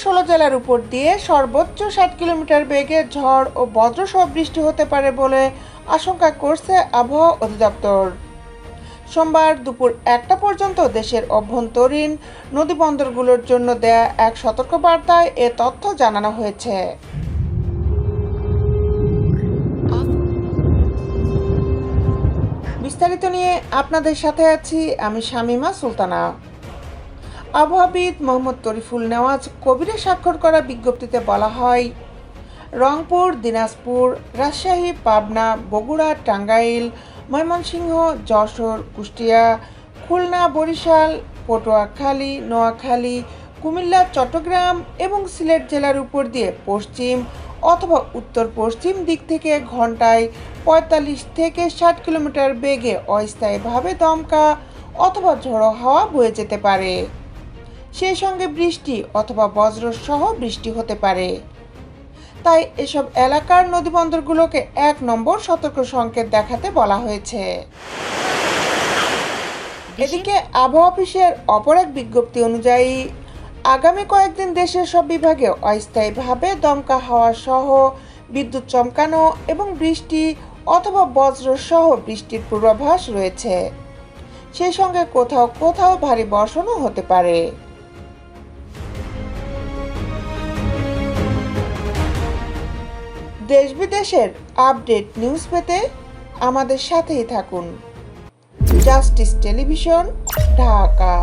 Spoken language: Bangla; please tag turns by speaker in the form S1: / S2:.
S1: 16 জেলার উপর দিয়ে সর্বোচ্চ 60 কিলোমিটার বেগে ঝড় ও বজ্রসহ বৃষ্টি হতে পারে বলে আশঙ্কা করছে আবহাওয়া অধিদপ্তর। সোমবার দুপুর 1টা পর্যন্ত দেশের অভ্যন্তরীণ নদীবন্দরগুলোর জন্য দেয়া এক সতর্কবার্তায় এ তথ্য জানানো হয়েছে। বিস্তারিত নিয়ে আপনাদের সাথে আছি আমি শামিমা সুলতানা। আবহাওয়াবিদ মোহাম্মদ তরিফুল নেওয়াজ কবিরের স্বাক্ষর করা বিজ্ঞপ্তিতে বলা হয়, রংপুর, দিনাজপুর, রাজশাহী, পাবনা, বগুড়া, টাঙ্গাইল, ময়মনসিংহ, যশোর, কুষ্টিয়া, খুলনা, বরিশাল, পটুয়াখালী, নোয়াখালী, কুমিল্লা, চট্টগ্রাম এবং সিলেট জেলার উপর দিয়ে পশ্চিম অথবা উত্তর পশ্চিম দিক থেকে ঘন্টায় 45 থেকে 60 কিলোমিটার বেগে অস্থায়ীভাবে দমকা অথবা ঝোড়ো হাওয়া বয়ে যেতে পারে। সেই সঙ্গে বৃষ্টি অথবা বজ্রসহ বৃষ্টি হতে পারে। তাই এসব এলাকার নদীবন্দরগুলোকে 1 নম্বর সতর্ক সংকেত দেখাতে বলা হয়েছে। এদিকে আবহাওয়া অফিসের অপর এক বিজ্ঞপ্তি অনুযায়ী আগামী কয়েকদিন দেশের সব বিভাগে অস্থায়ীভাবে দমকা হাওয়া সহ বিদ্যুৎ চমকানো এবং বৃষ্টি অথবা বজ্রসহ বৃষ্টির পূর্বাভাস রয়েছে। সেই সঙ্গে কোথাও কোথাও ভারী বর্ষণও হতে পারে। দেশ বিদেশের আপডেট নিউজ পেতে আমাদের সাথেই থাকুন। Justice television, Dhaka.